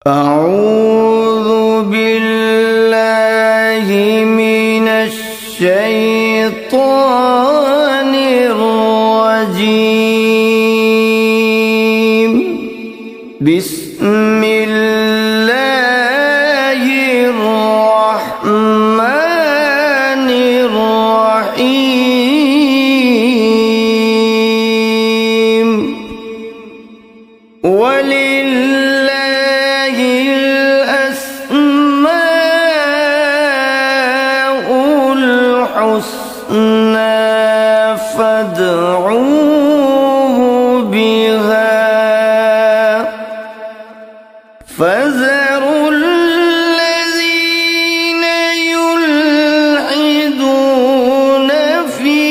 اعوذ باللہ من الشیطان الرجیم بسم اللہ الرحمن الرحیم فَذَرُوا الَّذِينَ يُلْحِدُونَ فِي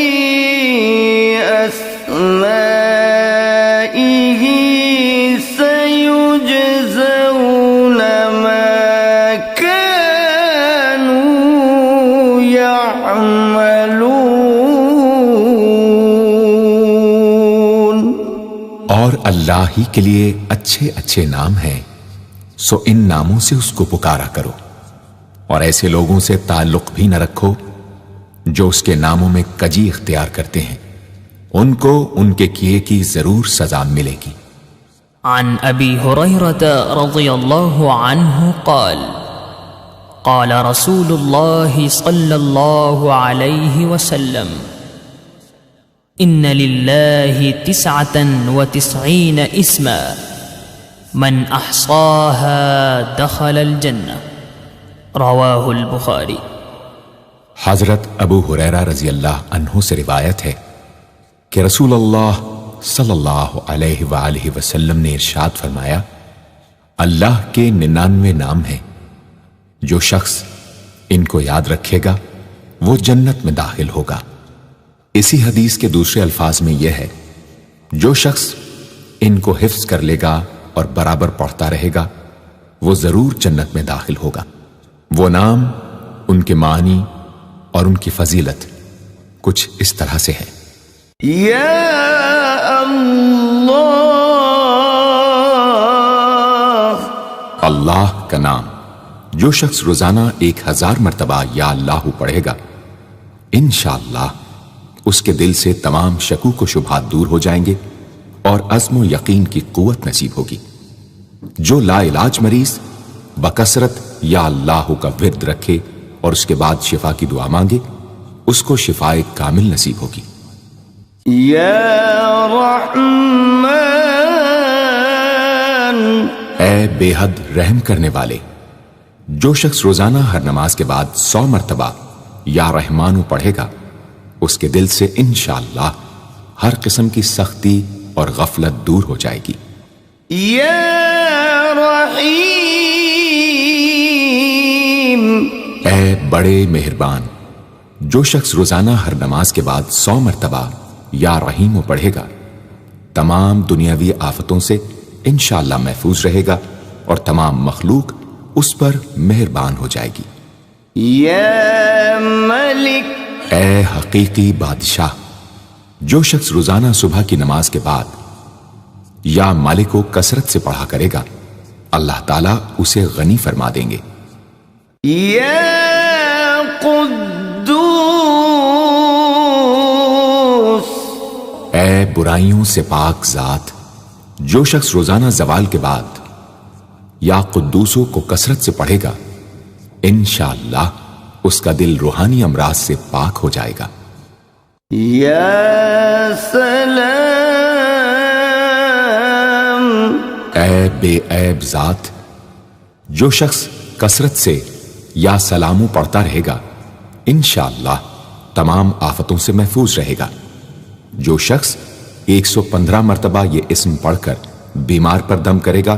أَسْمَائِهِ سَيُجْزَوْنَ مَا كَانُوا يَعْمَلُونَ۔ اور اللہ ہی کے لیے اچھے اچھے نام ہیں، سو ان ناموں سے اس کو پکارا کرو، اور ایسے لوگوں سے تعلق بھی نہ رکھو جو اس کے ناموں میں کجی اختیار کرتے ہیں، ان کو ان کے کیے کی ضرور سزا ملے گی۔ عن ابی ہریرہ رضی اللہ عنہ قال قال رسول اللہ صلی اللہ علیہ وسلم ان للہ 99 اسما من احصاها دخل الجنہ، رواہ البخاری۔ حضرت ابو ہریرہ رضی اللہ عنہ سے روایت ہے کہ رسول اللہ صلی اللہ علیہ وآلہ وسلم نے ارشاد فرمایا، اللہ کے 99 نام ہیں، جو شخص ان کو یاد رکھے گا وہ جنت میں داخل ہوگا۔ اسی حدیث کے دوسرے الفاظ میں یہ ہے، جو شخص ان کو حفظ کر لے گا اور برابر پڑھتا رہے گا وہ ضرور جنت میں داخل ہوگا۔ وہ نام، ان کے معنی اور ان کی فضیلت کچھ اس طرح سے ہے۔ یا اللہ، اللہ کا نام جو شخص روزانہ 1000 مرتبہ یا اللہ پڑھے گا، انشاءاللہ اس کے دل سے تمام شکوک و شبہات دور ہو جائیں گے اور عزم و یقین کی قوت نصیب ہوگی۔ جو لا علاج مریض بکثرت یا اللہ کا ورد رکھے اور اس کے بعد شفا کی دعا مانگے، اس کو شفائے کامل نصیب ہوگی۔ یا رحمان، اے بے حد رحم کرنے والے، جو شخص روزانہ ہر نماز کے بعد 100 مرتبہ یا رحمانو پڑھے گا، اس کے دل سے انشاءاللہ ہر قسم کی سختی اور غفلت دور ہو جائے گی۔ یا رحیم، اے بڑے مہربان، جو شخص روزانہ ہر نماز کے بعد 100 مرتبہ یا رحیمو پڑھے گا، تمام دنیاوی آفتوں سے انشاءاللہ محفوظ رہے گا اور تمام مخلوق اس پر مہربان ہو جائے گی۔ یا ملک، اے حقیقی بادشاہ، جو شخص روزانہ صبح کی نماز کے بعد یا مالک کو کثرت سے پڑھا کرے گا، اللہ تعالیٰ اسے غنی فرما دیں گے۔ یا قدوس، اے برائیوں سے پاک ذات، جو شخص روزانہ زوال کے بعد یا قدوسوں کو کثرت سے پڑھے گا، انشاءاللہ اس کا دل روحانی امراض سے پاک ہو جائے گا۔ یا سلام، اے بے عیب ذات، جو شخص کثرت سے یا سلامو پڑھتا رہے گا، انشاءاللہ تمام آفتوں سے محفوظ رہے گا۔ جو شخص 115 مرتبہ یہ اسم پڑھ کر بیمار پر دم کرے گا،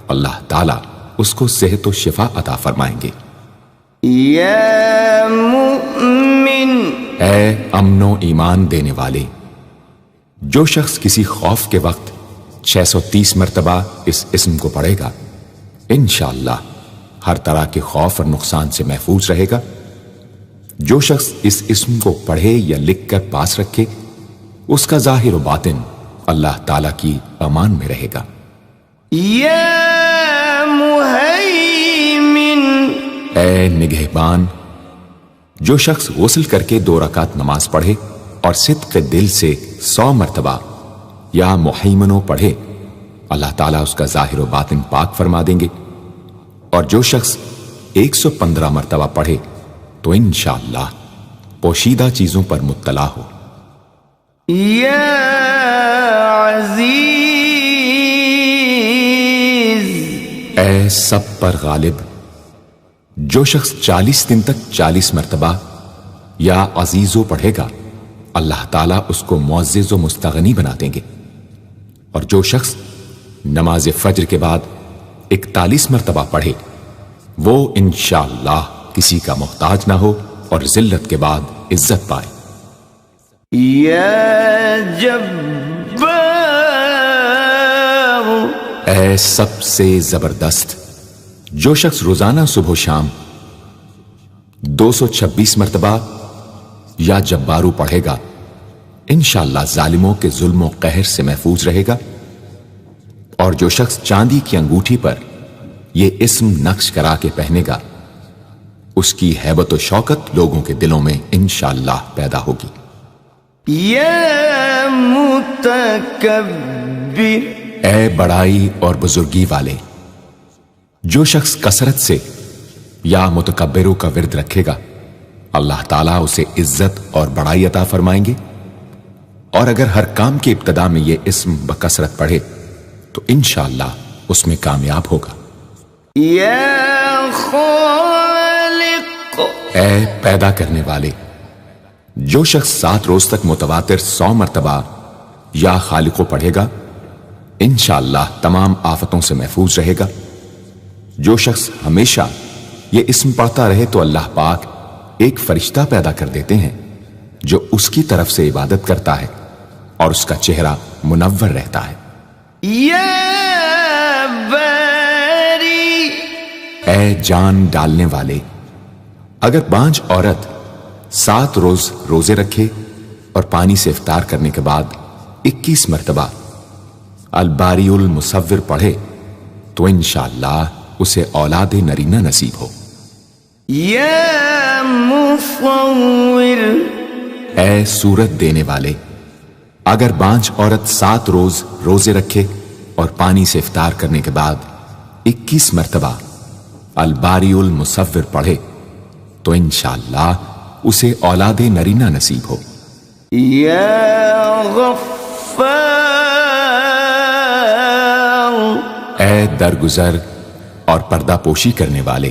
اللہ تعالیٰ اس کو صحت و شفا عطا فرمائیں گے۔ یا مؤمن، اے امن و ایمان دینے والے، جو شخص کسی خوف کے وقت 630 مرتبہ اس اسم کو پڑھے گا، انشاءاللہ ہر طرح کے خوف اور نقصان سے محفوظ رہے گا۔ جو شخص اس اسم کو پڑھے یا لکھ کر پاس رکھے، اس کا ظاہر و باطن اللہ تعالیٰ کی امان میں رہے گا۔ یا مهيمن اے نگہبان، جو شخص غسل کر کے 2 رکعت نماز پڑھے اور صدق دل سے 100 مرتبہ یا محیمنوں پڑھے، اللہ تعالیٰ اس کا ظاہر و باطن پاک فرما دیں گے۔ اور جو شخص 115 مرتبہ پڑھے تو انشاءاللہ پوشیدہ چیزوں پر مطلع ہو۔ یا عزیز، اے سب پر غالب، جو شخص 40 دن تک 40 مرتبہ یا عزیزو پڑھے گا، اللہ تعالیٰ اس کو معزز و مستغنی بنا دیں گے۔ اور جو شخص نماز فجر کے بعد 41 مرتبہ پڑھے، وہ انشاءاللہ کسی کا محتاج نہ ہو اور ذلت کے بعد عزت پائے۔ یا جبار، اے سب سے زبردست، جو شخص روزانہ صبح و شام 226 مرتبہ یا جبارو پڑھے گا، انشاءاللہ ظالموں کے ظلم و قہر سے محفوظ رہے گا۔ اور جو شخص چاندی کی انگوٹھی پر یہ اسم نقش کرا کے پہنے گا، اس کی ہیبت و شوکت لوگوں کے دلوں میں انشاءاللہ پیدا ہوگی۔ یا متکبر، اے بڑائی اور بزرگی والے، جو شخص کثرت سے یا متکبروں کا ورد رکھے گا، اللہ تعالیٰ اسے عزت اور بڑائی عطا فرمائیں گے۔ اور اگر ہر کام کی ابتدا میں یہ اسم بکثرت پڑھے تو انشاءاللہ اس میں کامیاب ہوگا۔ یا خالق، اے پیدا کرنے والے، جو شخص 7 روز تک متواتر 100 مرتبہ یا خالقو پڑھے گا، انشاءاللہ تمام آفتوں سے محفوظ رہے گا۔ جو شخص ہمیشہ یہ اسم پڑھتا رہے تو اللہ پاک ایک فرشتہ پیدا کر دیتے ہیں جو اس کی طرف سے عبادت کرتا ہے اور اس کا چہرہ منور رہتا ہے۔ یا باری، اے جان ڈالنے والے، اگر بانج عورت 7 روز روزے رکھے اور پانی سے افطار کرنے کے بعد 21 مرتبہ الباری المصور پڑھے تو انشاءاللہ اسے اولاد نرینہ نصیب ہو۔ یا مصور، اے صورت دینے والے، اگر بانج عورت 7 روز روزے رکھے اور پانی سے افطار کرنے کے بعد 21 مرتبہ الباری المصور پڑھے تو انشاءاللہ اسے اولاد نرینہ نصیب ہو۔ یا غفار، اے درگزر اور پردہ پوشی کرنے والے،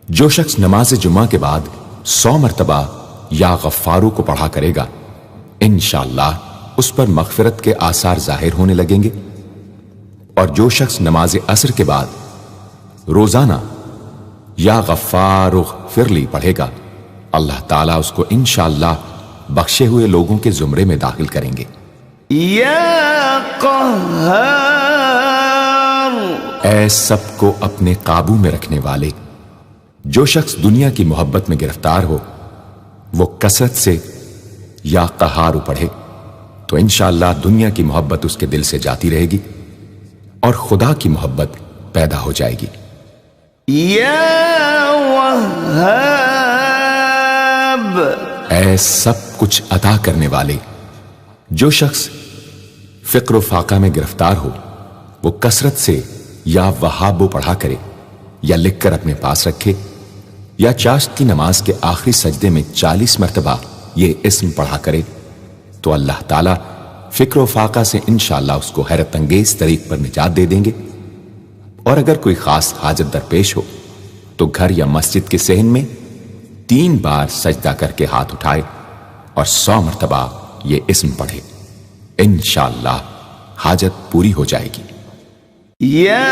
جو شخص نماز جمعہ کے بعد 100 مرتبہ یا غفارو کو پڑھا کرے گا، انشاءاللہ اس پر مغفرت کے آثار ظاہر ہونے لگیں گے۔ اور جو شخص نماز عصر کے بعد روزانہ یا غفار اغفر لی پڑھے گا، اللہ تعالیٰ اس کو انشاءاللہ بخشے ہوئے لوگوں کے زمرے میں داخل کریں گے۔ یا قہار، اے سب کو اپنے قابو میں رکھنے والے، جو شخص دنیا کی محبت میں گرفتار ہو وہ کثرت سے یا قہارو پڑھے تو انشاءاللہ دنیا کی محبت اس کے دل سے جاتی رہے گی اور خدا کی محبت پیدا ہو جائے گی۔ یا وہاب، اے سب کچھ عطا کرنے والے، جو شخص فقر و فاقہ میں گرفتار ہو وہ کثرت سے یا وہابو پڑھا کرے یا لکھ کر اپنے پاس رکھے یا چاشت کی نماز کے آخری سجدے میں 40 مرتبہ یہ اسم پڑھا کرے تو اللہ تعالیٰ فکر و فاقہ سے انشاءاللہ اس کو حیرت انگیز طریق پر نجات دے دیں گے۔ اور اگر کوئی خاص حاجت درپیش ہو تو گھر یا مسجد کے صحن میں 3 بار سجدہ کر کے ہاتھ اٹھائے اور 100 مرتبہ یہ اسم پڑھے، انشاءاللہ حاجت پوری ہو جائے گی۔ یا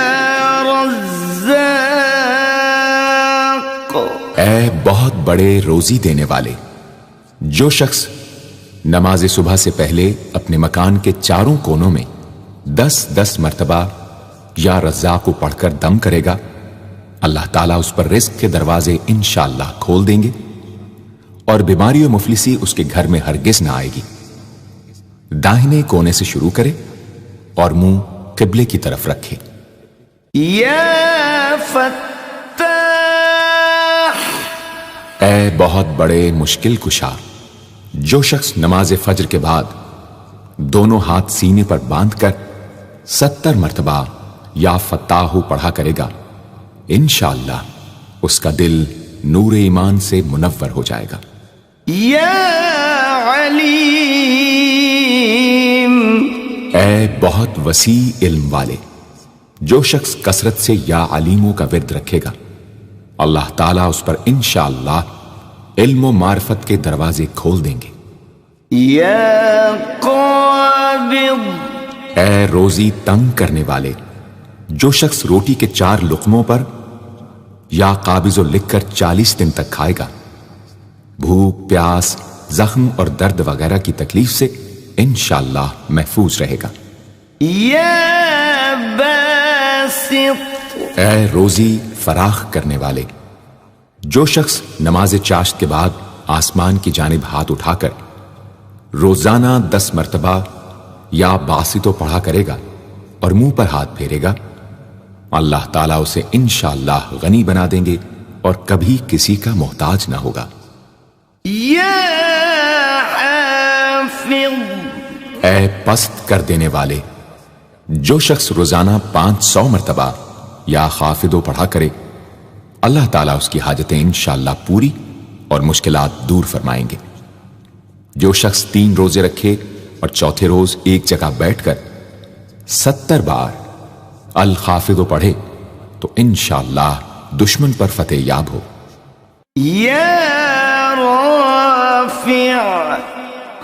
رزاق، اے بہت بڑے روزی دینے والے، جو شخص نماز صبح سے پہلے اپنے مکان کے چاروں کونوں میں 10-10 مرتبہ یا رزاق کو پڑھ کر دم کرے گا، اللہ تعالیٰ اس پر رزق کے دروازے انشاءاللہ کھول دیں گے اور بیماری و مفلسی اس کے گھر میں ہرگز نہ آئے گی۔ داہنے کونے سے شروع کرے اور منہ قبلے کی طرف رکھے۔ یا فتاح، اے بہت بڑے مشکل کشا، جو شخص نماز فجر کے بعد دونوں ہاتھ سینے پر باندھ کر 70 مرتبہ یا فتاح پڑھا کرے گا، انشاءاللہ اس کا دل نور ایمان سے منور ہو جائے گا۔ یا علیم، اے بہت وسیع علم والے، جو شخص کثرت سے یا علیموں کا ورد رکھے گا، اللہ تعالیٰ اس پر انشاءاللہ علم و معرفت کے دروازے کھول دیں گے۔ یا قابض، اے روزی تنگ کرنے والے، جو شخص روٹی کے 4 لقموں پر یا قابض و لکھ کر 40 دن تک کھائے گا، بھوک، پیاس، زخم اور درد وغیرہ کی تکلیف سے انشاءاللہ محفوظ رہے گا۔ یا باسط، اے روزی فراخ کرنے والے، جو شخص نماز چاشت کے بعد آسمان کی جانب ہاتھ اٹھا کر روزانہ 10 مرتبہ یا باسطو پڑھا کرے گا اور منہ پر ہاتھ پھیرے گا، اللہ تعالیٰ اسے انشاءاللہ غنی بنا دیں گے اور کبھی کسی کا محتاج نہ ہوگا۔ یا حافظ، اے پست کر دینے والے، جو شخص روزانہ 500 مرتبہ یا خافضو پڑھا کرے، اللہ تعالیٰ اس کی حاجتیں انشاءاللہ پوری اور مشکلات دور فرمائیں گے۔ جو شخص 3 روزے رکھے اور چوتھے روز ایک جگہ بیٹھ کر 70 بار الخافضو پڑھے تو انشاءاللہ دشمن پر فتح یاب ہو۔ یا رافع،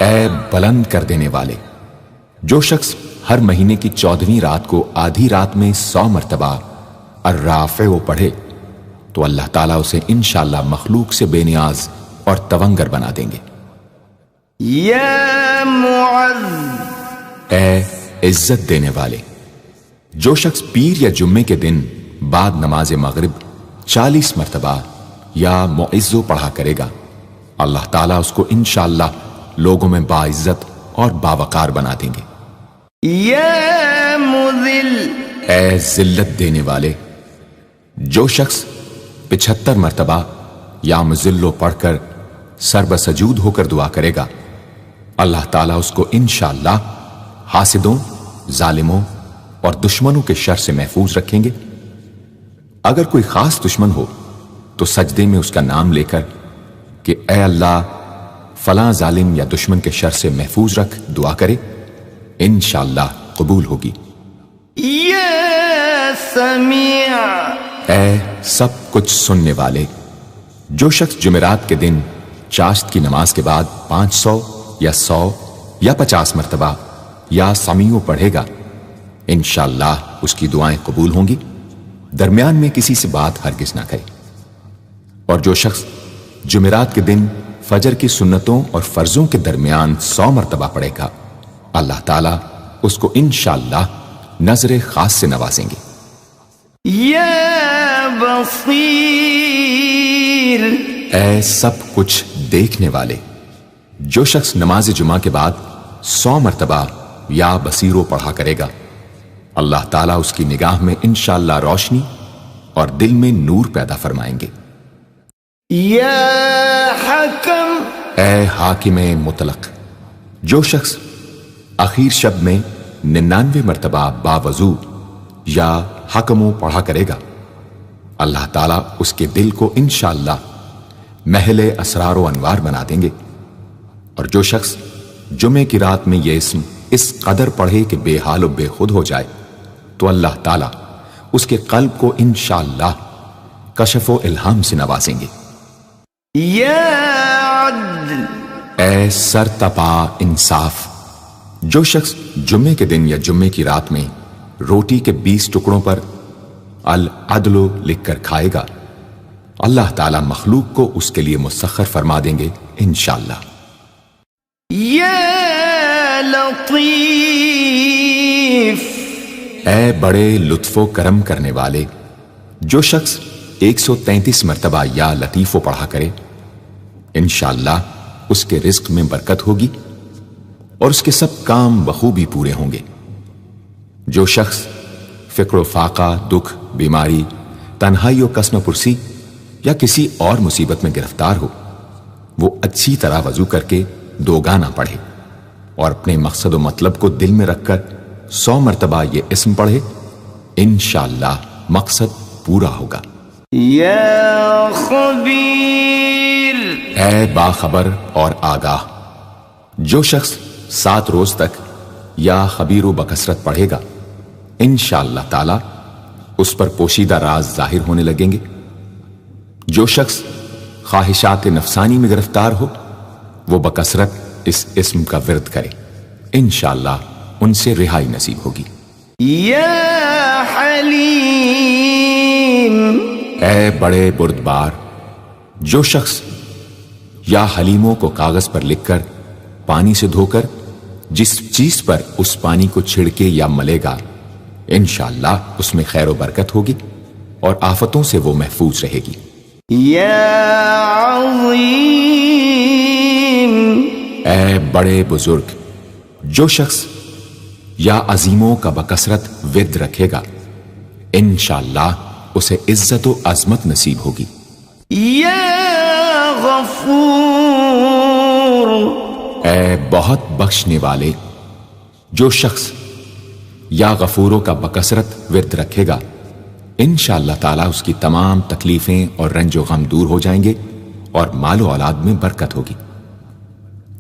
اے بلند کر دینے والے، جو شخص ہر مہینے کی 14ویں رات کو آدھی رات میں 100 مرتبہ الرافع پڑھے تو اللہ تعالیٰ اسے انشاءاللہ مخلوق سے بے نیاز اور تونگر بنا دیں گے۔ یا معز، اے عزت دینے والے، جو شخص پیر یا جمعے کے دن بعد نماز مغرب 40 مرتبہ یا معزو پڑھا کرے گا، اللہ تعالیٰ اس کو انشاءاللہ لوگوں میں باعزت اور باوقار بنا دیں گے۔ یا مذل، اے ذلت دینے والے، جو شخص 75 مرتبہ یا مذلو پڑھ کر سر بسجود ہو کر دعا کرے گا، اللہ تعالیٰ اس کو انشاءاللہ حاسدوں، ظالموں اور دشمنوں کے شر سے محفوظ رکھیں گے۔ اگر کوئی خاص دشمن ہو تو سجدے میں اس کا نام لے کر کہ اے اللہ فلاں ظالم یا دشمن کے شر سے محفوظ رکھ دعا کرے، انشاءاللہ قبول ہوگی۔ یا سمیع، اے سب کچھ سننے والے، جو شخص جمعرات کے دن چاشت کی نماز کے بعد 500 یا 100 یا 50 مرتبہ یا سمیع پڑھے گا، انشاءاللہ اس کی دعائیں قبول ہوں گی، درمیان میں کسی سے بات ہرگز نہ کرے۔ اور جو شخص جمعرات کے دن فجر کی سنتوں اور فرضوں کے درمیان 100 مرتبہ پڑھے گا، اللہ تعالیٰ اس کو انشاءاللہ نظر خاص سے نوازیں گے۔ یا بصیر، اے سب کچھ دیکھنے والے، جو شخص نماز جمعہ کے بعد 100 مرتبہ یا بصیرو پڑھا کرے گا، اللہ تعالیٰ اس کی نگاہ میں انشاءاللہ روشنی اور دل میں نور پیدا فرمائیں گے۔ یا حکم، اے حاکم مطلق، جو شخص آخر شب میں 99 مرتبہ باوضو یا حکمو پڑھا کرے گا، اللہ تعالیٰ اس کے دل کو انشاءاللہ محل اسرار و انوار بنا دیں گے۔ اور جو شخص جمعے کی رات میں یہ اسم اس قدر پڑھے کہ بے حال و بے خود ہو جائے تو اللہ تعالیٰ اس کے قلب کو انشاءاللہ کشف و الہام سے نوازیں گے۔ یا عدل، اے سر تپا انصاف، جو شخص جمعے کے دن یا جمعے کی رات میں روٹی کے 20 ٹکڑوں پر العدل لکھ کر کھائے گا، اللہ تعالیٰ مخلوق کو اس کے لیے مسخر فرما دیں گے انشاءاللہ۔ یا لطیف، اے بڑے لطف و کرم کرنے والے، جو شخص 133 مرتبہ یا لطیفو پڑھا کرے، انشاءاللہ اس کے رزق میں برکت ہوگی اور اس کے سب کام بخوبی پورے ہوں گے۔ جو شخص فقر و فاقہ، دکھ، بیماری، تنہائی و قسم پرسی یا کسی اور مصیبت میں گرفتار ہو، وہ اچھی طرح وضو کر کے 2 گانا پڑھے اور اپنے مقصد و مطلب کو دل میں رکھ کر 100 مرتبہ یہ اسم پڑھے، انشاءاللہ مقصد پورا ہوگا۔ یا خبیر، اے باخبر اور آگاہ، جو شخص 7 روز تک یا خبیر و بکثرت پڑھے گا، انشاءاللہ تعالی اس پر پوشیدہ راز ظاہر ہونے لگیں گے۔ جو شخص خواہشات نفسانی میں گرفتار ہو، وہ بکثرت اس اسم کا ورد کرے، انشاءاللہ ان سے رہائی نصیب ہوگی۔ یا حلیم، اے بڑے بردبار، جو شخص یا حلیموں کو کاغذ پر لکھ کر پانی سے دھو کر جس چیز پر اس پانی کو چھڑکے یا ملے گا، انشاءاللہ اس میں خیر و برکت ہوگی اور آفتوں سے وہ محفوظ رہے گی۔ یا عظیم، اے بڑے بزرگ، جو شخص یا عظیموں کا بکثرت ورد رکھے گا، انشاءاللہ اسے عزت و عظمت نصیب ہوگی۔ یا غفور، اے بہت بخشنے والے، جو شخص یا غفوروں کا بکثرت ورد رکھے گا، انشاءاللہ تعالی اس کی تمام تکلیفیں اور رنج و غم دور ہو جائیں گے اور مال و اولاد میں برکت ہوگی۔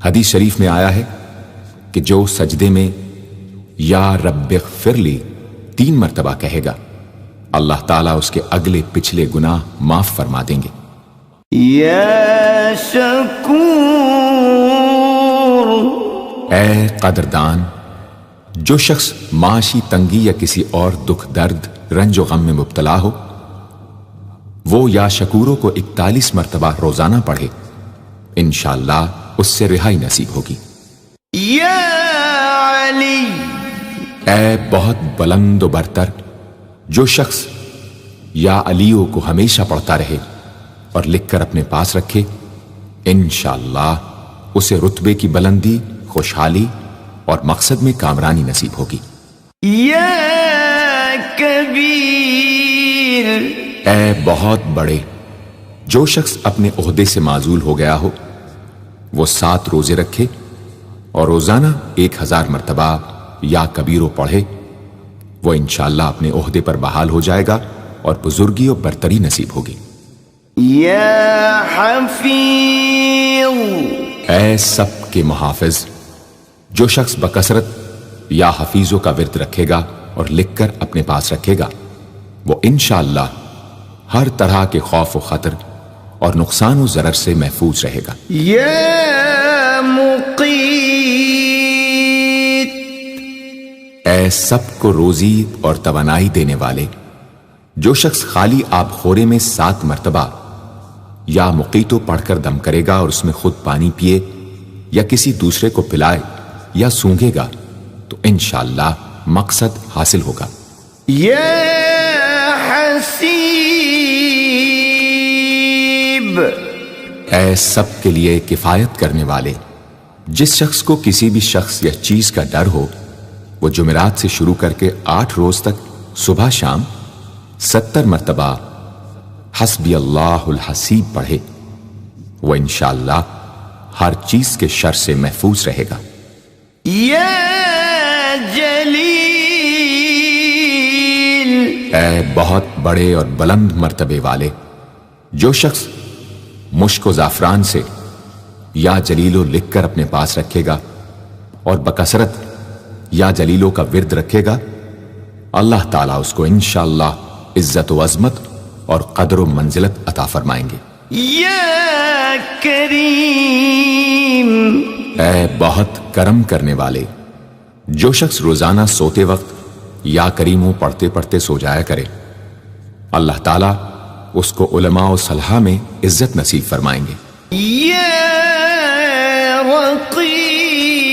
حدیث شریف میں آیا ہے کہ جو سجدے میں یا رب اغفر لی 3 مرتبہ کہے گا، اللہ تعالیٰ اس کے اگلے پچھلے گناہ معاف فرما دیں گے۔ یا شکور، اے قدردان، جو شخص معاشی تنگی یا کسی اور دکھ درد رنج و غم میں مبتلا ہو، وہ یا شکوروں کو 41 مرتبہ روزانہ پڑھے، انشاءاللہ اس سے رہائی نصیب ہوگی۔ یا علی، اے بہت بلند و برتر، جو شخص یا علیوں کو ہمیشہ پڑھتا رہے اور لکھ کر اپنے پاس رکھے، انشاءاللہ اسے رتبے کی بلندی، خوشحالی اور مقصد میں کامرانی نصیب ہوگی۔ یا کبیر، اے بہت بڑے، جو شخص اپنے عہدے سے معزول ہو گیا ہو، وہ 7 روزے رکھے اور روزانہ 1000 مرتبہ یا کبیرو پڑھے، وہ انشاءاللہ اپنے عہدے پر بحال ہو جائے گا اور بزرگی و برتری نصیب ہوگی۔ یا حفیظ، اے سب کے محافظ، جو شخص بکثرت یا حفیظوں کا ورد رکھے گا اور لکھ کر اپنے پاس رکھے گا، وہ انشاءاللہ ہر طرح کے خوف و خطر اور نقصان و ضرر سے محفوظ رہے گا۔ یا مقیت، اے سب کو روزی اور توانائی دینے والے، جو شخص خالی آب خورے میں 7 مرتبہ یا مقیتو پڑھ کر دم کرے گا اور اس میں خود پانی پیے یا کسی دوسرے کو پلائے یا سونگے گا، تو انشاءاللہ مقصد حاصل ہوگا۔ یا حسیب، اے سب کے لیے کفایت کرنے والے، جس شخص کو کسی بھی شخص یا چیز کا ڈر ہو، وہ جمعرات سے شروع کر کے 8 روز تک صبح شام 70 مرتبہ حسبی اللہ الحسیب پڑھے، وہ انشاءاللہ ہر چیز کے شر سے محفوظ رہے گا۔ یا جلیل، اے بہت بڑے اور بلند مرتبے والے، جو شخص مشک و زعفران سے یا جلیلو لکھ کر اپنے پاس رکھے گا اور بکثرت یا جلیلوں کا ورد رکھے گا، اللہ تعالیٰ اس کو انشاءاللہ عزت و عظمت اور قدر و منزلت عطا فرمائیں گے۔ یا کریم، اے بہت کرم کرنے والے، جو شخص روزانہ سوتے وقت یا کریموں پڑھتے پڑھتے سو جایا کرے، اللہ تعالیٰ اس کو علماء و صلحاء میں عزت نصیب فرمائیں گے۔ یا رقیب،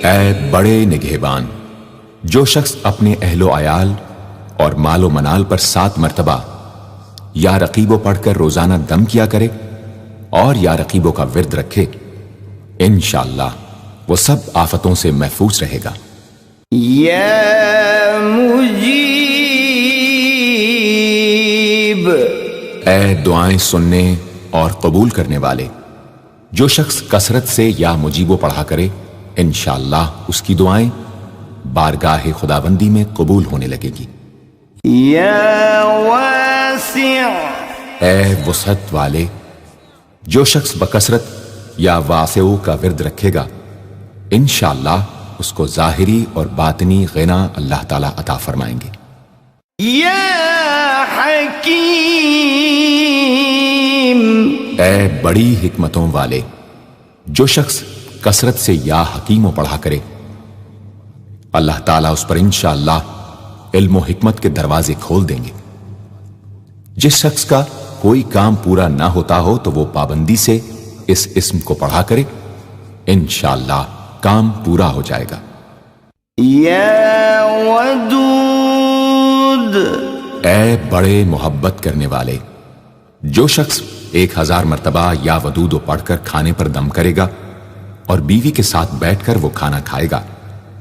اے بڑے نگہبان، جو شخص اپنے اہل و عیال اور مال و منال پر 7 مرتبہ یا رقیبو پڑھ کر روزانہ دم کیا کرے اور یا رقیبوں کا ورد رکھے، انشاءاللہ وہ سب آفتوں سے محفوظ رہے گا۔ یا مجیب، اے دعائیں سننے اور قبول کرنے والے، جو شخص کثرت سے یا مجیبو پڑھا کرے انشاءاللہ اس کی دعائیں بارگاہ خداوندی میں قبول ہونے لگے گی۔ یا واسع، اے وسعت والے، جو شخص بکثرت یا واسعو کا ورد رکھے گا انشاءاللہ اس کو ظاہری اور باطنی غنا اللہ تعالیٰ عطا فرمائیں گے۔ یا حکیم، اے بڑی حکمتوں والے، جو شخص کثرت سے یا حکیموں پڑھا کرے اللہ تعالیٰ اس پر انشاءاللہ علم و حکمت کے دروازے کھول دیں گے۔ جس شخص کا کوئی کام پورا نہ ہوتا ہو تو وہ پابندی سے اس اسم کو پڑھا کرے انشاءاللہ کام پورا ہو جائے گا۔ یا ودود، اے بڑے محبت کرنے والے، جو شخص 1000 مرتبہ یا ودود پڑھ کر کھانے پر دم کرے گا اور بیوی کے ساتھ بیٹھ کر وہ کھانا کھائے گا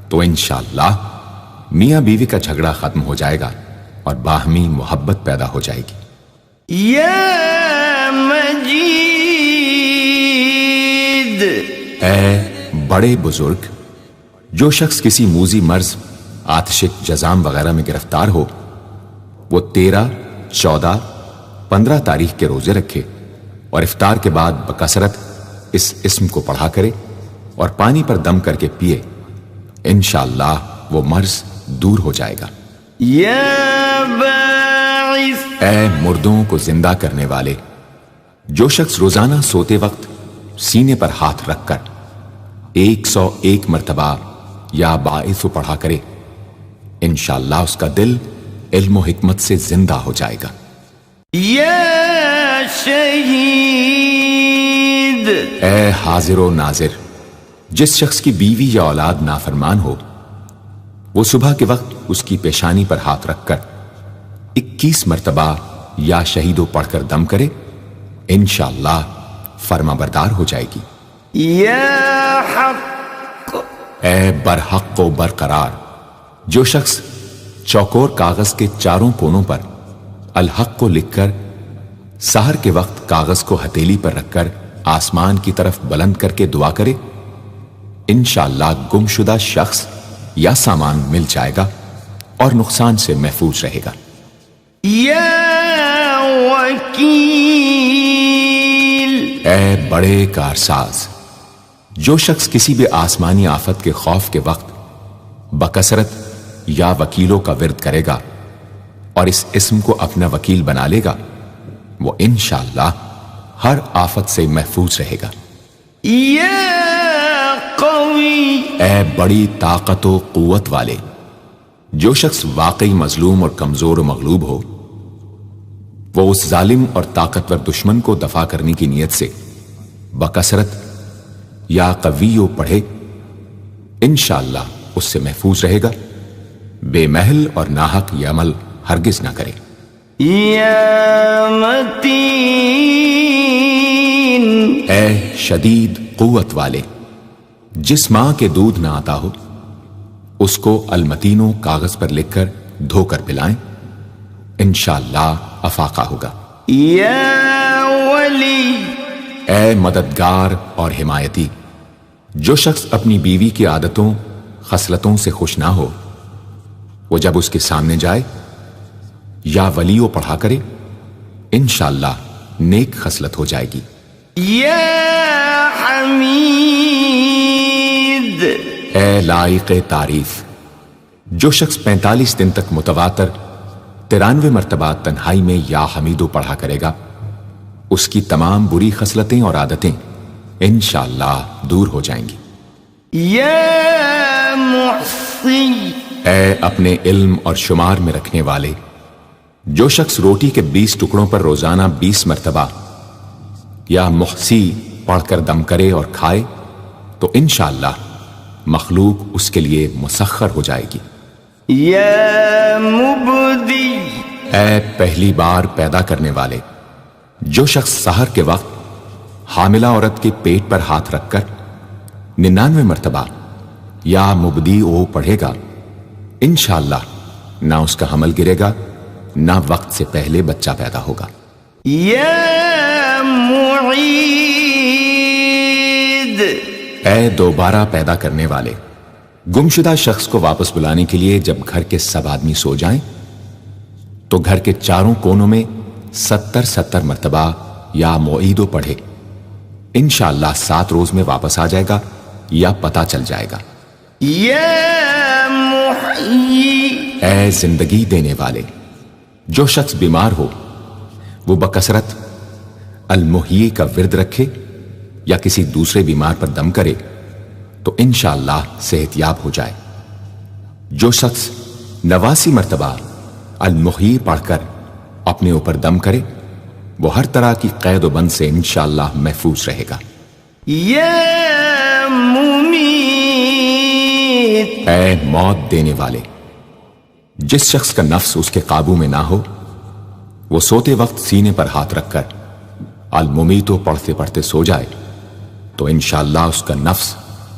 تو انشاءاللہ میاں بیوی کا جھگڑا ختم ہو جائے گا اور باہمی محبت پیدا ہو جائے گی۔ یا مجید، اے بڑے بزرگ، جو شخص کسی موذی مرض، آتشک، جزام وغیرہ میں گرفتار ہو وہ 13، 14، 15 تاریخ کے روزے رکھے اور افطار کے بعد بکثرت اس اسم کو پڑھا کرے اور پانی پر دم کر کے پیے انشاءاللہ وہ مرض دور ہو جائے گا۔ یا باعث، اے مردوں کو زندہ کرنے والے، جو شخص روزانہ سوتے وقت سینے پر ہاتھ رکھ کر 101 مرتبہ یا باعث پڑھا کرے انشاءاللہ اس کا دل علم و حکمت سے زندہ ہو جائے گا۔ یا شہید، اے حاضر و ناظر، جس شخص کی بیوی یا اولاد نافرمان ہو وہ صبح کے وقت اس کی پیشانی پر ہاتھ رکھ کر 21 مرتبہ یا شہیدو پڑھ کر دم کرے انشاءاللہ فرما بردار ہو جائے گی۔ یا حق، اے برحق و برقرار، جو شخص چوکور کاغذ کے چاروں کونوں پر الحق کو لکھ کر سحر کے وقت کاغذ کو ہتھیلی پر رکھ کر آسمان کی طرف بلند کر کے دعا کرے انشاءاللہ گمشدہ شخص یا سامان مل جائے گا اور نقصان سے محفوظ رہے گا۔ یا وکیل، اے بڑے کارساز، جو شخص کسی بھی آسمانی آفت کے خوف کے وقت بکثرت یا وکیلوں کا ورد کرے گا اور اس اسم کو اپنا وکیل بنا لے گا وہ انشاءاللہ ہر آفت سے محفوظ رہے گا۔ یا قوی، اے بڑی طاقت و قوت والے، جو شخص واقعی مظلوم اور کمزور و مغلوب ہو وہ اس ظالم اور طاقتور دشمن کو دفاع کرنے کی نیت سے بکثرت یا قویو پڑھے انشاءاللہ اس سے محفوظ رہے گا، بے محل اور ناحق یہ عمل ہرگز نہ کرے۔ یا متین، اے شدید قوت والے، جس ماں کے دودھ نہ آتا ہو اس کو المتینوں کاغذ پر لکھ کر دھو کر پلائیں انشاءاللہ افاقہ ہوگا۔ یا ولی، اے مددگار اور حمایتی، جو شخص اپنی بیوی کی عادتوں خصلتوں سے خوش نہ ہو وہ جب اس کے سامنے جائے یا ولیو پڑھا کرے انشاءاللہ نیک خصلت ہو جائے گی۔ یا حمید، اے لائق تعریف، جو شخص 45 دن تک متواتر 93 مرتبہ تنہائی میں یا حمیدو پڑھا کرے گا اس کی تمام بری خصلتیں اور عادتیں انشاءاللہ دور ہو جائیں گی۔ یا محصی، اے اپنے علم اور شمار میں رکھنے والے، جو شخص روٹی کے 20 ٹکڑوں پر روزانہ 20 مرتبہ یا محصی پڑھ کر دم کرے اور کھائے تو انشاءاللہ مخلوق اس کے لیے مسخر ہو جائے گی۔ یا مبدی، اے پہلی بار پیدا کرنے والے، جو شخص سحر کے وقت حاملہ عورت کے پیٹ پر ہاتھ رکھ کر 99 مرتبہ یا مبدی او پڑھے گا انشاءاللہ نہ اس کا حمل گرے گا نہ وقت سے پہلے بچہ پیدا ہوگا۔ یا معید، اے دوبارہ پیدا کرنے والے، گمشدہ شخص کو واپس بلانے کے لیے جب گھر کے سب آدمی سو جائیں تو گھر کے چاروں کونوں میں 70 مرتبہ یا معیدو پڑھے، انشاءاللہ 7 روز میں واپس آ جائے گا یا پتہ چل جائے گا۔ یا محیی، اے زندگی دینے والے، جو شخص بیمار ہو وہ بکثرت المحیی کا ورد رکھے یا کسی دوسرے بیمار پر دم کرے تو انشاءاللہ صحت یاب ہو جائے۔ جو شخص 89 مرتبہ المحیی پڑھ کر اپنے اوپر دم کرے وہ ہر طرح کی قید و بند سے انشاءاللہ محفوظ رہے گا۔ یا ممیت، اے موت دینے والے، جس شخص کا نفس اس کے قابو میں نہ ہو وہ سوتے وقت سینے پر ہاتھ رکھ کر الممیتو پڑھتے پڑھتے سو جائے تو انشاءاللہ اس کا نفس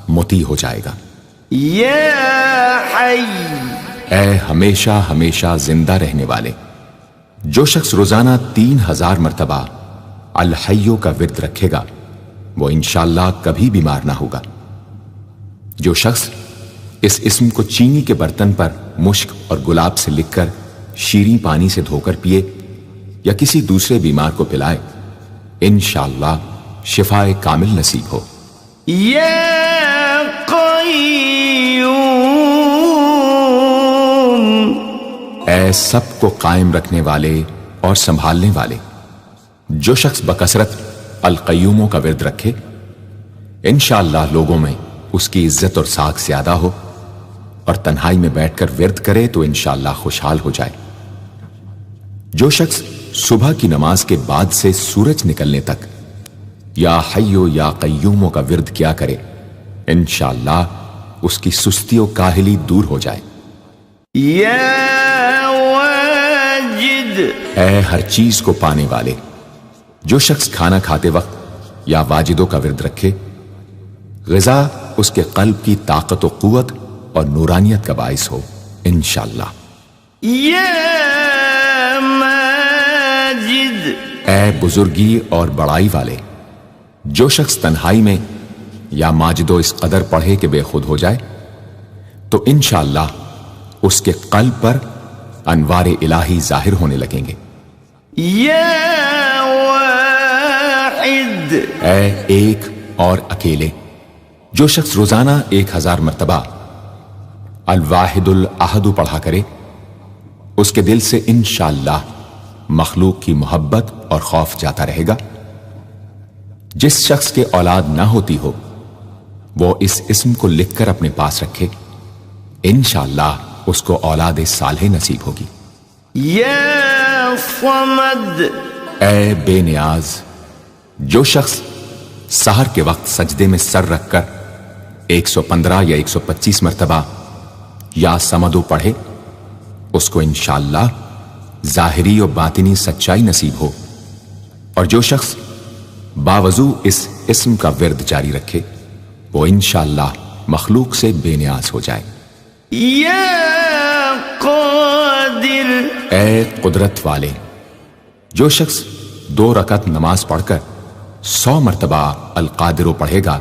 مطیع ہو جائے گا۔ یا حی، اے ہمیشہ ہمیشہ زندہ رہنے والے، جو شخص روزانہ 3000 مرتبہ الحیو کا ورد رکھے گا وہ انشاءاللہ کبھی بیمار نہ ہوگا۔ جو شخص اس اسم کو چینی کے برتن پر مشک اور گلاب سے لکھ کر شیریں پانی سے دھو کر پیے یا کسی دوسرے بیمار کو پلائے انشاءاللہ شفائے کامل نصیب ہو۔ یا قیوم، اے سب کو قائم رکھنے والے اور سنبھالنے والے، جو شخص بکثرت القیوموں کا ورد رکھے انشاءاللہ لوگوں میں اس کی عزت اور ساکھ زیادہ ہو، اور تنہائی میں بیٹھ کر ورد کرے تو انشاءاللہ خوشحال ہو جائے۔ جو شخص صبح کی نماز کے بعد سے سورج نکلنے تک یا حیو یا قیوموں کا ورد کیا کرے انشاءاللہ اس کی سستی و کاہلی دور ہو جائے۔ یا واجد، اے ہر چیز کو پانے والے، جو شخص کھانا کھاتے وقت یا واجدوں کا ورد رکھے غذا اس کے قلب کی طاقت و قوت اور نورانیت کا باعث ہو انشاءاللہ۔ یا ماجد، اے بزرگی اور بڑائی والے، جو شخص تنہائی میں یا ماجدو اس قدر پڑھے کہ بے خود ہو جائے تو انشاءاللہ اس کے قلب پر انوار الہی ظاہر ہونے لگیں گے۔ یا واحد، اے ایک اور اکیلے، جو شخص روزانہ 1000 مرتبہ الواحد الاحد پڑھا کرے اس کے دل سے انشاءاللہ مخلوق کی محبت اور خوف جاتا رہے گا۔ جس شخص کے اولاد نہ ہوتی ہو وہ اس اسم کو لکھ کر اپنے پاس رکھے انشاءاللہ اس کو اولاد صالح نصیب ہوگی۔ یا صمد، اے بے نیاز، جو شخص سحر کے وقت سجدے میں سر رکھ کر 115 یا 125 مرتبہ یا سمدو پڑھے اس کو انشاءاللہ ظاہری و باطنی سچائی نصیب ہو، اور جو شخص باوضو اس اسم کا ورد جاری رکھے وہ انشاءاللہ مخلوق سے بے نیاز ہو جائے۔ یا قادر، اے قدرت والے، جو شخص 2 رکعت نماز پڑھ کر 100 مرتبہ القادر پڑھے گا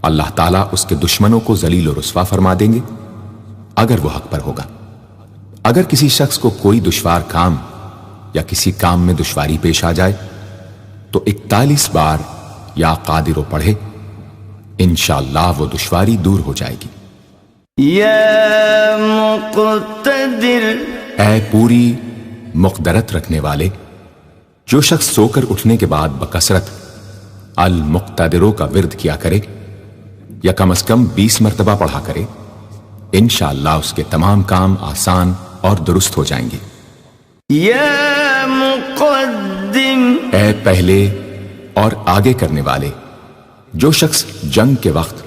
اللہ تعالیٰ اس کے دشمنوں کو ذلیل و رسوا فرما دیں گے اگر وہ حق پر ہوگا۔ اگر کسی شخص کو کوئی دشوار کام یا کسی کام میں دشواری پیش آ جائے تو 41 بار یا قادر پڑھے انشاءاللہ وہ دشواری دور ہو جائے گی۔ یا مقتدر، اے پوری مقدرت رکھنے والے، جو شخص سو کر اٹھنے کے بعد بکثرت المقتدروں کا ورد کیا کرے یا کم از کم 20 مرتبہ پڑھا کرے انشاءاللہ اس کے تمام کام آسان اور درست ہو جائیں گے۔ یا مقدم، اے پہلے اور آگے کرنے والے، جو شخص جنگ کے وقت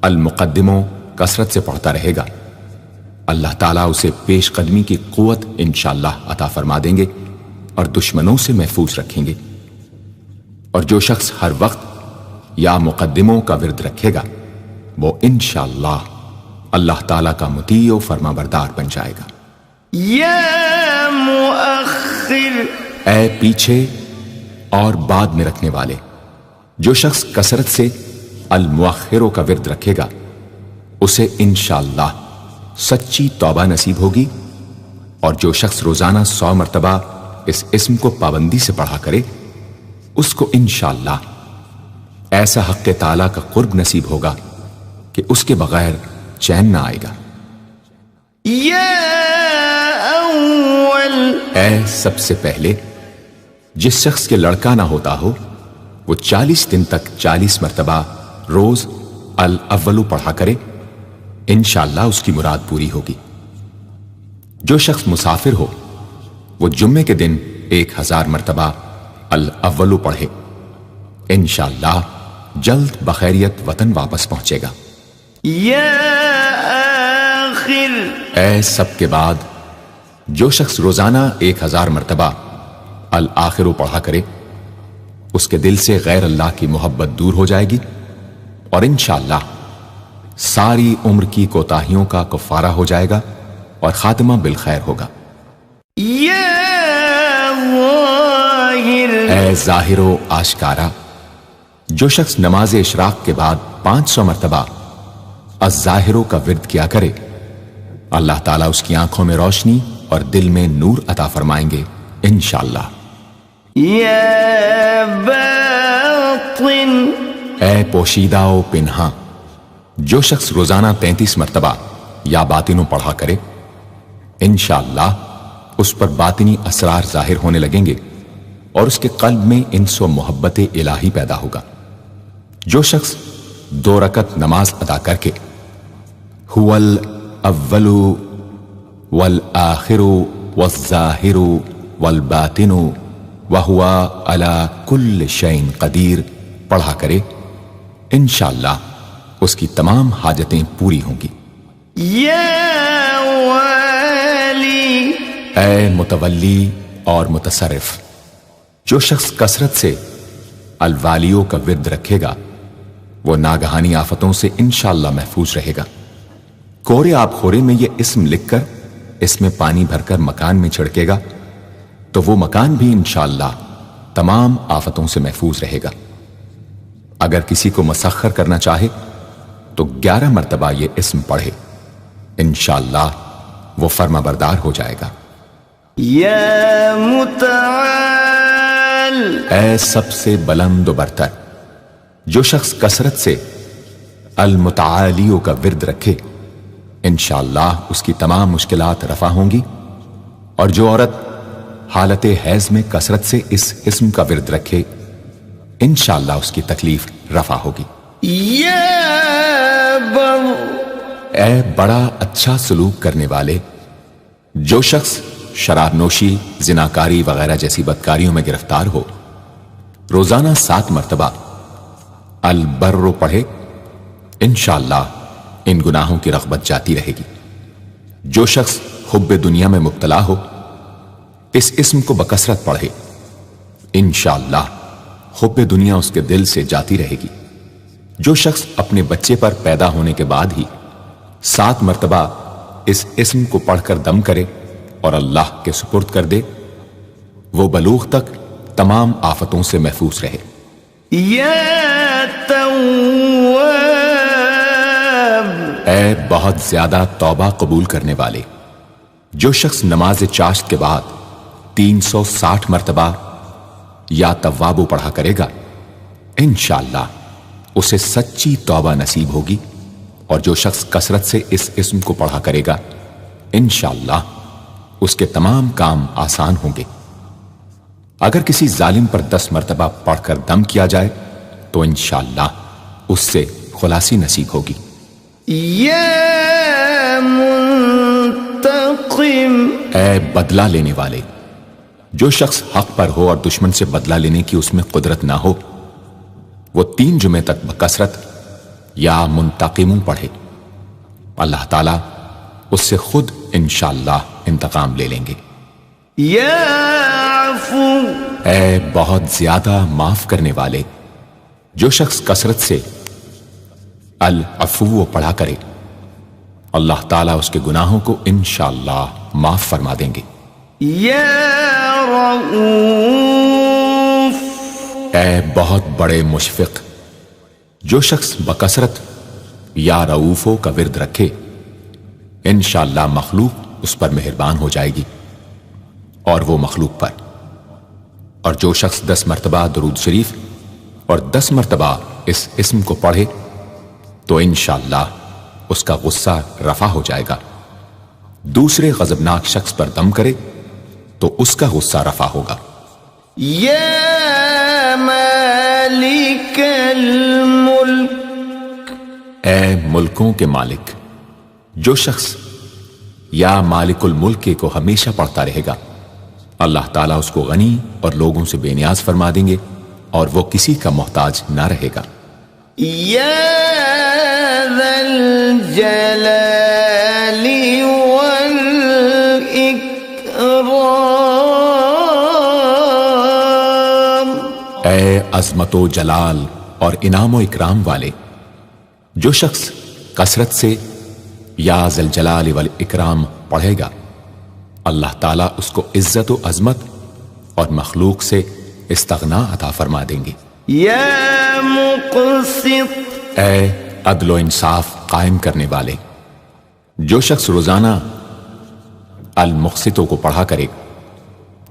المقدموں کثرت سے پڑھتا رہے گا اللہ تعالیٰ اسے پیش قدمی کی قوت انشاءاللہ عطا فرما دیں گے اور دشمنوں سے محفوظ رکھیں گے۔ اور جو شخص ہر وقت یا مقدموں کا ورد رکھے گا وہ انشاءاللہ اللہ تعالیٰ کا مطیع و فرما بردار بن جائے گا۔ یا مؤخر، اے پیچھے اور بعد میں رکھنے والے، جو شخص کثرت سے المؤخروں کا ورد رکھے گا اسے انشاءاللہ سچی توبہ نصیب ہوگی، اور جو شخص روزانہ 100 مرتبہ اس اسم کو پابندی سے پڑھا کرے اس کو انشاءاللہ ایسا حق تعالیٰ کا قرب نصیب ہوگا کہ اس کے بغیر چین نہ آئے گا۔ یا اول، اے سب سے پہلے جس شخص کے لڑکا نہ ہوتا ہو وہ 40 دن تک 40 مرتبہ روز الاولو پڑھا کرے، انشاءاللہ اس کی مراد پوری ہوگی۔ جو شخص مسافر ہو وہ جمعے کے دن 1000 مرتبہ الاولو پڑھے، انشاءاللہ جلد بخیریت وطن واپس پہنچے گا۔ یا آخر، اے سب کے بعد جو شخص روزانہ 1000 مرتبہ الآخرو پڑھا کرے اس کے دل سے غیر اللہ کی محبت دور ہو جائے گی، اور انشاءاللہ ساری عمر کی کوتاہیوں کا کفارہ ہو جائے گا اور خاتمہ بالخیر ہوگا۔ یا ظاہر، اے ظاہر و آشکارا، جو شخص نماز اشراق کے بعد 500 مرتبہ الظاہرو کا ورد کیا کرے اللہ تعالیٰ اس کی آنکھوں میں روشنی اور دل میں نور عطا فرمائیں گے انشاءاللہ۔ یا باطن، اے پوشیدہ و پنہاں، جو شخص روزانہ 33 مرتبہ یا باطنوں پڑھا کرے انشاءاللہ اس پر باطنی اسرار ظاہر ہونے لگیں گے اور اس کے قلب میں انس و محبت الہی پیدا ہوگا۔ جو شخص 2 رکعت نماز ادا کر کے هو الاول والآخر والظاہر والباطن وهو على كل شيء قدیر پڑھا کرے انشاءاللہ اس کی تمام حاجتیں پوری ہوں گی۔ یا والی، اے متولی اور متصرف، جو شخص کثرت سے الوالیوں کا ورد رکھے گا وہ ناگہانی آفتوں سے انشاءاللہ محفوظ رہے گا۔ کورے آب خورے میں یہ اسم لکھ کر اس میں پانی بھر کر مکان میں چھڑکے گا تو وہ مکان بھی انشاءاللہ تمام آفتوں سے محفوظ رہے گا۔ اگر کسی کو مسخر کرنا چاہے تو 11 مرتبہ یہ اسم پڑھے، انشاءاللہ وہ فرما بردار ہو جائے گا۔ یا متعال، اے سب سے بلند و برتر، جو شخص کثرت سے المتعالیوں کا ورد رکھے انشاءاللہ اس کی تمام مشکلات رفع ہوں گی، اور جو عورت حالت حیض میں کثرت سے اس اسم کا ورد رکھے انشاءاللہ اس کی تکلیف رفع ہوگی۔ یا بر، اے بڑا اچھا سلوک کرنے والے، جو شخص شراب نوشی، زناکاری وغیرہ جیسی بدکاریوں میں گرفتار ہو روزانہ 7 مرتبہ البر پڑھے انشاءاللہ ان گناہوں کی رغبت جاتی رہے گی۔ جو شخص حب دنیا میں مبتلا ہو اس اسم کو بکثرت پڑھے انشاءاللہ حب دنیا اس کے دل سے جاتی رہے گی۔ جو شخص اپنے بچے پر پیدا ہونے کے بعد ہی 7 مرتبہ اس اسم کو پڑھ کر دم کرے اور اللہ کے سپرد کر دے وہ بلوغ تک تمام آفتوں سے محفوظ رہے۔ یا تواب، اے بہت زیادہ توبہ قبول کرنے والے، جو شخص نماز چاشت کے بعد 360 مرتبہ یا توابو پڑھا کرے گا انشاءاللہ اسے سچی توبہ نصیب ہوگی، اور جو شخص کثرت سے اس اسم کو پڑھا کرے گا انشاءاللہ اس کے تمام کام آسان ہوں گے۔ اگر کسی ظالم پر 10 مرتبہ پڑھ کر دم کیا جائے تو انشاءاللہ اس سے خلاصی نصیب ہوگی۔ یا منتقم، اے بدلہ لینے والے، جو شخص حق پر ہو اور دشمن سے بدلہ لینے کی اس میں قدرت نہ ہو وہ 3 جمعے تک بکثرت یا منتقموں پڑھے، اللہ تعالیٰ اس سے خود انشاءاللہ انتقام لے لیں گے۔ یا عفو، اے بہت زیادہ معاف کرنے والے، جو شخص کثرت سے العفو پڑھا کرے اللہ تعالیٰ اس کے گناہوں کو انشاءاللہ معاف فرما دیں گے۔ یا رؤوف، اے بہت بڑے مشفق، جو شخص بکثرت یا رؤوفو کا ورد رکھے انشاءاللہ مخلوق اس پر مہربان ہو جائے گی، اور وہ مخلوق پر۔ اور جو شخص 10 مرتبہ درود شریف اور 10 مرتبہ اس اسم کو پڑھے تو انشاءاللہ اس کا غصہ رفع ہو جائے گا۔ دوسرے غضبناک شخص پر دم کرے تو اس کا غصہ رفع ہوگا۔ یا مالک الملک، اے ملکوں کے مالک، جو شخص یا مالک الملک کو ہمیشہ پڑھتا رہے گا اللہ تعالیٰ اس کو غنی اور لوگوں سے بے نیاز فرما دیں گے اور وہ کسی کا محتاج نہ رہے گا۔ یا ذا الجلال والاکرام، اے عظمت و جلال اور انعام و اکرام والے، جو شخص کثرت سے یا ذا الجلال والاکرام پڑھے گا اللہ تعالیٰ اس کو عزت و عظمت اور مخلوق سے استغنا عطا فرما دیں گے۔ یا مقسط، اے عدل و انصاف قائم کرنے والے، جو شخص روزانہ المقسطوں کو پڑھا کرے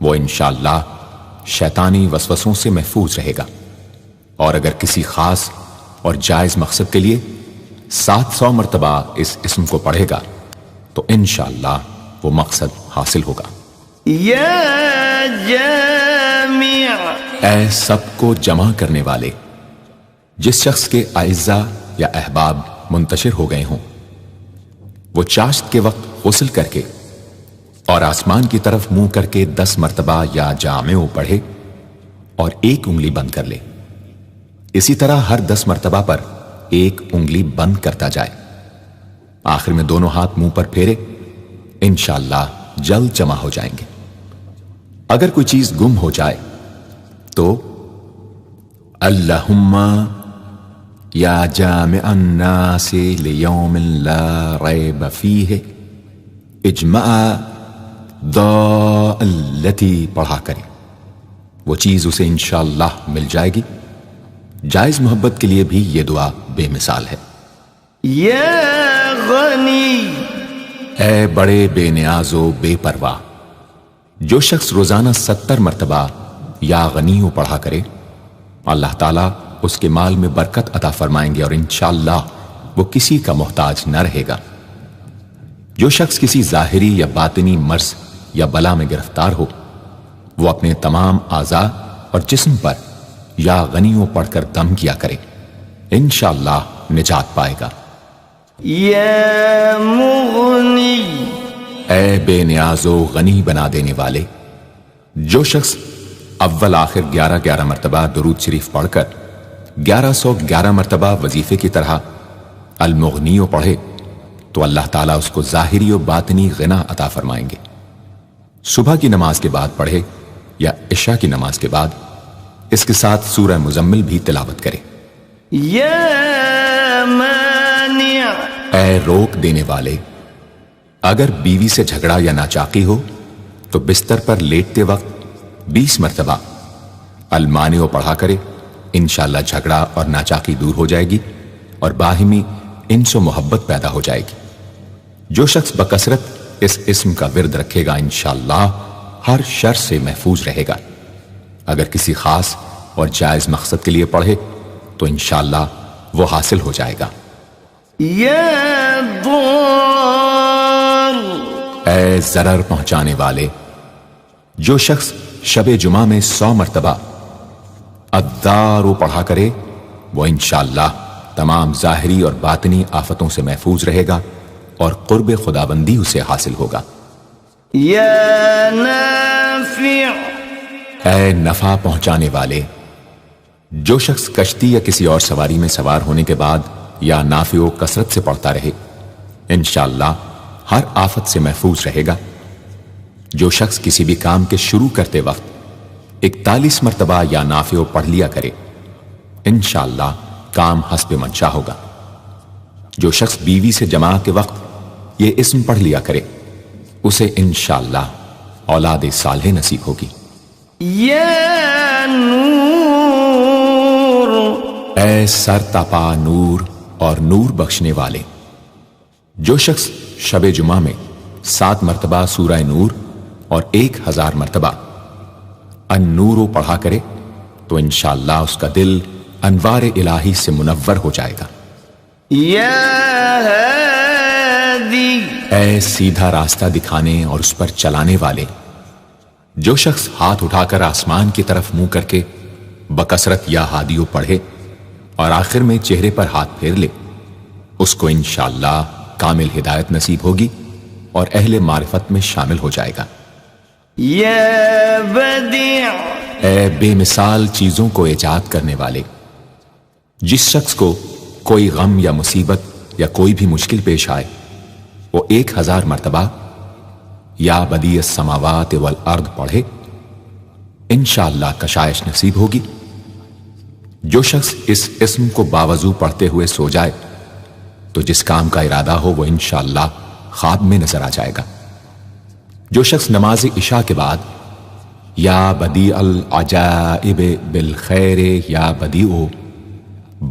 وہ انشاءاللہ شیطانی وسوسوں سے محفوظ رہے گا، اور اگر کسی خاص اور جائز مقصد کے لیے 700 مرتبہ اس اسم کو پڑھے گا تو انشاءاللہ وہ مقصد حاصل ہوگا۔ یا جامع، اے سب کو جمع کرنے والے، جس شخص کے اعزا یا احباب منتشر ہو گئے ہوں وہ چاشت کے وقت غسل کر کے اور آسمان کی طرف منہ کر کے 10 مرتبہ یا جامع پڑھے اور ایک انگلی بند کر لے۔ اسی طرح ہر 10 مرتبہ پر ایک انگلی بند کرتا جائے، آخر میں دونوں ہاتھ منہ پر پھیرے، انشاءاللہ جلد جمع ہو جائیں گے۔ اگر کوئی چیز گم ہو جائے تو اللہم یا جامع الناس لیوم لا ریب فیہ اجمع التی پڑھا کرے، وہ چیز اسے انشاءاللہ مل جائے گی۔ جائز محبت کے لیے بھی یہ دعا بے مثال ہے۔ یا غنی، اے بڑے بے نیاز و بے پرواہ، جو شخص روزانہ 70 مرتبہ یا غنیوں پڑھا کرے اللہ تعالیٰ اس کے مال میں برکت عطا فرمائیں گے اور انشاءاللہ وہ کسی کا محتاج نہ رہے گا۔ جو شخص کسی ظاہری یا باطنی مرض یا بلا میں گرفتار ہو وہ اپنے تمام اعضاء اور جسم پر یا غنیوں پڑھ کر دم کیا کرے، انشاءاللہ نجات پائے گا۔ یا مغنی، اے بے نیاز و غنی بنا دینے والے، جو شخص اول آخر 11 مرتبہ درود شریف پڑھ کر 1111 مرتبہ وظیفے کی طرح المغنیوں پڑھے تو اللہ تعالیٰ اس کو ظاہری و باطنی غنا عطا فرمائیں گے۔ صبح کی نماز کے بعد پڑھے یا عشاء کی نماز کے بعد اس کے ساتھ سورہ مزمل بھی تلاوت کرے۔ یا مانع، اے روک دینے والے، اگر بیوی سے جھگڑا یا ناچاقی ہو تو بستر پر لیٹتے وقت 20 مرتبہ المانع پڑھا کرے، انشاءاللہ جھگڑا اور ناچاقی دور ہو جائے گی اور باہمی انس و محبت پیدا ہو جائے گی۔ جو شخص بکثرت اس اسم کا ورد رکھے گا انشاءاللہ ہر شر سے محفوظ رہے گا۔ اگر کسی خاص اور جائز مقصد کے لیے پڑھے تو انشاءاللہ وہ حاصل ہو جائے گا۔ یا ضار، اے ضرر پہنچانے والے، جو شخص شب جمعہ میں 100 مرتبہ الدار پڑھا کرے وہ انشاءاللہ تمام ظاہری اور باطنی آفتوں سے محفوظ رہے گا اور قرب خداوندی اسے حاصل ہوگا۔ یا نافع، اے نفع پہنچانے والے، جو شخص کشتی یا کسی اور سواری میں سوار ہونے کے بعد یا نافع و کثرت سے پڑھتا رہے انشاءاللہ ہر آفت سے محفوظ رہے گا۔ جو شخص کسی بھی کام کے شروع کرتے وقت 41 مرتبہ یا نافع پڑھ لیا کرے انشاءاللہ کام حسب منشا ہوگا۔ جو شخص بیوی سے جماع کے وقت یہ اسم پڑھ لیا کرے، اسے انشاءاللہ اولاد صالح نصیب ہوگی۔ یا نور، اے سر تپا نور اور نور بخشنے والے، جو شخص شب جمعہ میں 7 مرتبہ سورہ نور اور 1000 مرتبہ النور پڑھا کرے تو انشاءاللہ اس کا دل انوار الہی سے منور ہو جائے گا۔ یا ہادی، اے سیدھا راستہ دکھانے اور اس پر چلانے والے، جو شخص ہاتھ اٹھا کر آسمان کی طرف منہ کر کے بکثرت یا ہادیو پڑھے اور آخر میں چہرے پر ہاتھ پھیر لے، اس کو انشاءاللہ کامل ہدایت نصیب ہوگی اور اہل معرفت میں شامل ہو جائے گا۔ یا بدیع، اے بے مثال چیزوں کو ایجاد کرنے والے، جس شخص کو کوئی غم یا مصیبت یا کوئی بھی مشکل پیش آئے وہ 1000 مرتبہ یا بدیع السماوات والارض پڑھے، انشاءاللہ کشائش نصیب ہوگی۔ جو شخص اس اسم کو باوضو پڑھتے ہوئے سو جائے تو جس کام کا ارادہ ہو وہ انشاءاللہ خواب میں نظر آ جائے گا۔ جو شخص نماز عشاء کے بعد یا بدیع العجائب بالخیر یا بدیع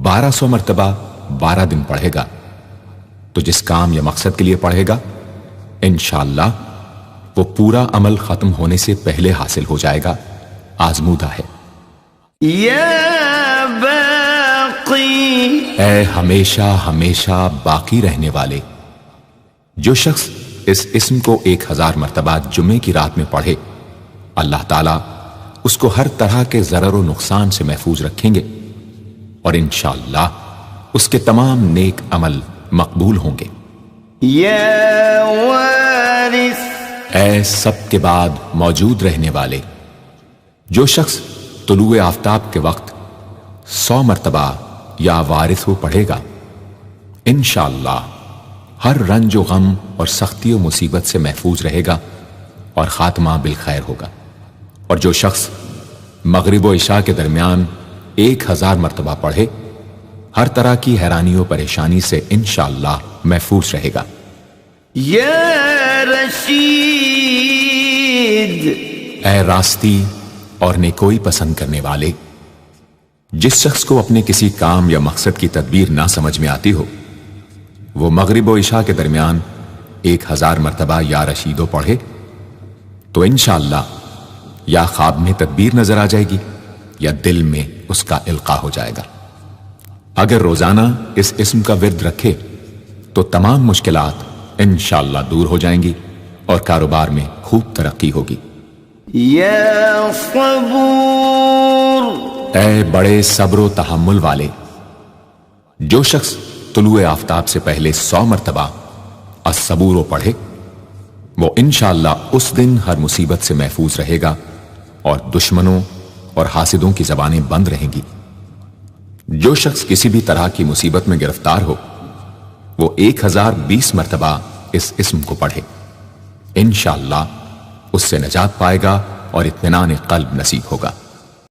1200 مرتبہ 12 دن پڑھے گا تو جس کام یا مقصد کے لیے پڑھے گا انشاءاللہ وہ پورا عمل ختم ہونے سے پہلے حاصل ہو جائے گا، آزمودہ ہے۔ یا باقی، اے ہمیشہ ہمیشہ باقی رہنے والے، جو شخص اس اسم کو 1000 مرتبہ جمعے کی رات میں پڑھے اللہ تعالیٰ اس کو ہر طرح کے ضرر و نقصان سے محفوظ رکھیں گے اور انشاءاللہ اس کے تمام نیک عمل مقبول ہوں گے۔ یا وارث، اے سب کے بعد موجود رہنے والے، جو شخص طلوع آفتاب کے وقت 100 مرتبہ یا وارث ہو پڑھے گا انشاءاللہ ہر رنج و غم اور سختی و مصیبت سے محفوظ رہے گا اور خاتمہ بالخیر ہوگا۔ اور جو شخص مغرب و عشاء کے درمیان 1000 مرتبہ پڑھے ہر طرح کی حیرانی و پریشانی سے انشاءاللہ محفوظ رہے گا۔ یا رشید، اے راستی اور نیکوئی پسند کرنے والے، جس شخص کو اپنے کسی کام یا مقصد کی تدبیر نہ سمجھ میں آتی ہو وہ مغرب و عشاء کے درمیان 1000 مرتبہ یا رشیدو پڑھے تو انشاءاللہ یا خواب میں تدبیر نظر آ جائے گی یا دل میں اس کا القاء ہو جائے گا۔ اگر روزانہ اس اسم کا ورد رکھے تو تمام مشکلات انشاءاللہ دور ہو جائیں گی اور کاروبار میں خوب ترقی ہوگی۔ یا صبور، اے بڑے صبر و تحمل والے، جو شخص طلوع آفتاب سے پہلے 100 مرتبہ الصبور پڑھے وہ انشاءاللہ اس دن ہر مصیبت سے محفوظ رہے گا اور دشمنوں اور حاسدوں کی زبانیں بند رہیں گی۔ جو شخص کسی بھی طرح کی مصیبت میں گرفتار ہو وہ 1020 مرتبہ اس اسم کو پڑھے، انشاءاللہ اس سے نجات پائے گا اور اطمینان قلب نصیب ہوگا۔